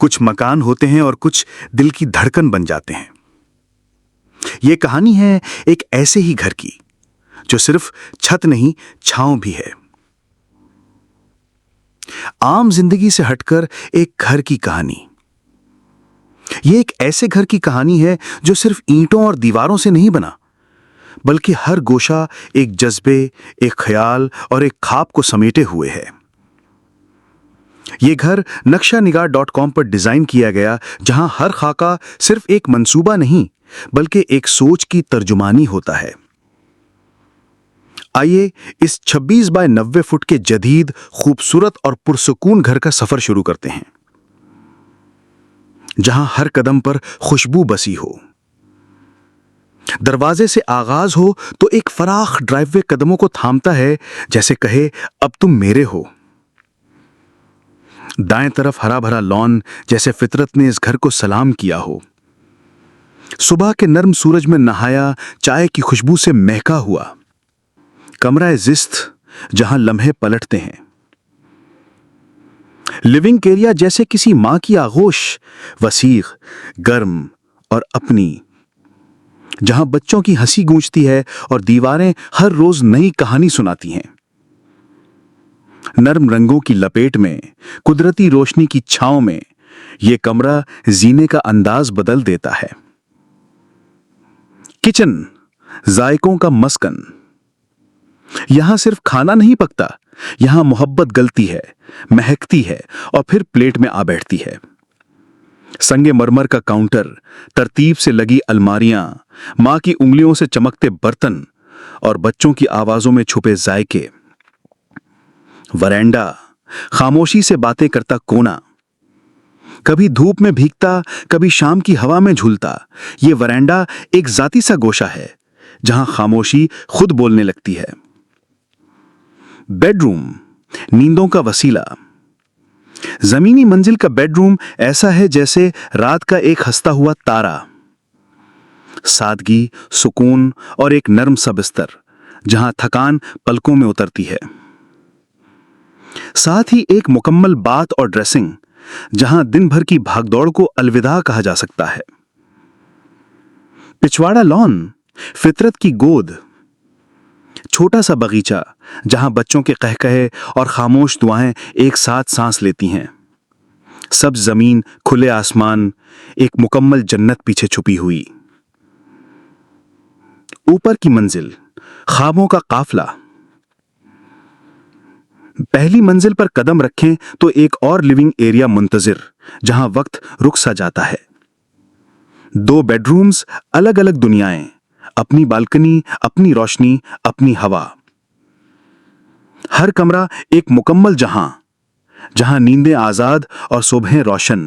کچھ مکان ہوتے ہیں اور کچھ دل کی دھڑکن بن جاتے ہیں۔ یہ کہانی ہے ایک ایسے ہی گھر کی جو صرف چھت نہیں، چھاؤں بھی ہے۔ عام زندگی سے ہٹ کر ایک گھر کی کہانی۔ یہ ایک ایسے گھر کی کہانی ہے جو صرف اینٹوں اور دیواروں سے نہیں بنا، بلکہ ہر گوشہ ایک جذبے، ایک خیال اور ایک خواب کو سمیٹے ہوئے ہے۔ یہ گھر نقشہ پر ڈیزائن کیا گیا، جہاں ہر خاکہ صرف ایک منصوبہ نہیں بلکہ ایک سوچ کی ترجمانی ہوتا ہے۔ آئیے اس 26 بائی 90 فٹ کے جدید، خوبصورت اور پرسکون گھر کا سفر شروع کرتے ہیں، جہاں ہر قدم پر خوشبو بسی ہو۔ دروازے سے آغاز ہو تو ایک فراخ ڈرائیو وے قدموں کو تھامتا ہے، جیسے کہے اب تم میرے ہو۔ دائیں طرف ہرا بھرا لان، جیسے فطرت نے اس گھر کو سلام کیا ہو۔ صبح کے نرم سورج میں نہایا، چائے کی خوشبو سے مہکا ہوا کمرہ زست، جہاں لمحے پلٹتے ہیں۔ لیونگ ایریا جیسے کسی ماں کی آغوش، وسیع، گرم اور اپنی، جہاں بچوں کی ہنسی گونجتی ہے اور دیواریں ہر روز نئی کہانی سناتی ہیں۔ نرم رنگوں کی لپیٹ میں، قدرتی روشنی کی چھاؤں میں، یہ کمرہ زینے کا انداز بدل دیتا ہے۔ کچن، ذائقوں کا مسکن۔ یہاں صرف کھانا نہیں پکتا، یہاں محبت گلتی ہے، مہکتی ہے اور پھر پلیٹ میں آ بیٹھتی ہے۔ سنگ مرمر کا کاؤنٹر، ترتیب سے لگی الماریاں، ماں کی انگلیوں سے چمکتے برتن اور بچوں کی آوازوں میں چھپے ذائقے۔ ورانڈا، خاموشی سے باتیں کرتا کونا، کبھی دھوپ میں بھیگتا، کبھی شام کی ہوا میں جھولتا۔ یہ ورانڈا ایک ذاتی سا گوشہ ہے، جہاں خاموشی خود بولنے لگتی ہے۔ بیڈ روم، نیندوں کا وسیلہ۔ زمینی منزل کا بیڈ روم ایسا ہے جیسے رات کا ایک ہنستا ہوا تارا۔ سادگی، سکون اور ایک نرم سا بستر، جہاں تھکان پلکوں میں اترتی ہے۔ ساتھ ہی ایک مکمل باتھ اور ڈریسنگ، جہاں دن بھر کی بھاگ دوڑ کو الوداع کہا جا سکتا ہے۔ پچھواڑا لان، فطرت کی گود۔ چھوٹا سا باغیچہ، جہاں بچوں کے قہقہے اور خاموش دعائیں ایک ساتھ سانس لیتی ہیں۔ سبز زمین، کھلے آسمان، ایک مکمل جنت پیچھے چھپی ہوئی۔ اوپر کی منزل، خوابوں کا قافلہ۔ پہلی منزل پر قدم رکھیں تو ایک اور لیونگ ایریا منتظر، جہاں وقت رک سا جاتا ہے۔ 2 بیڈ رومز، الگ الگ دنیائیں، اپنی بالکنی، اپنی روشنی، اپنی ہوا۔ ہر کمرہ ایک مکمل جہاں، جہاں نیندیں آزاد اور صبحیں روشن۔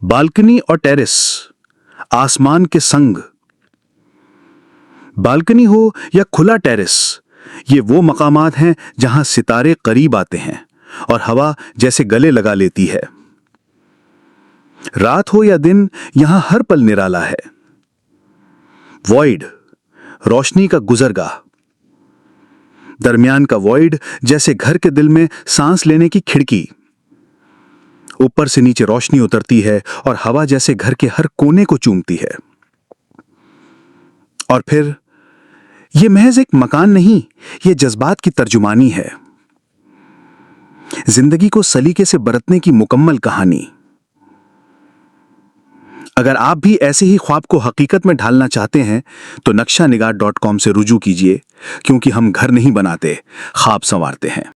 بالکنی اور ٹیرس، آسمان کے سنگ۔ بالکنی ہو یا کھلا ٹیرس، یہ وہ مقامات ہیں جہاں ستارے قریب آتے ہیں اور ہوا جیسے گلے لگا لیتی ہے۔ رات ہو یا دن، یہاں ہر پل نرالا ہے۔ وائڈ، روشنی کا گزرگاہ۔ درمیان کا وائڈ جیسے گھر کے دل میں سانس لینے کی کھڑکی۔ اوپر سے نیچے روشنی اترتی ہے اور ہوا جیسے گھر کے ہر کونے کو چومتی ہے۔ اور پھر یہ محض ایک مکان نہیں، یہ جذبات کی ترجمانی ہے، زندگی کو سلیقے سے برتنے کی مکمل کہانی۔ اگر آپ بھی ایسے ہی خواب کو حقیقت میں ڈھالنا چاہتے ہیں تو نقشہ نگار .com سے رجوع کیجیے، کیونکہ ہم گھر نہیں بناتے، خواب سنوارتے ہیں۔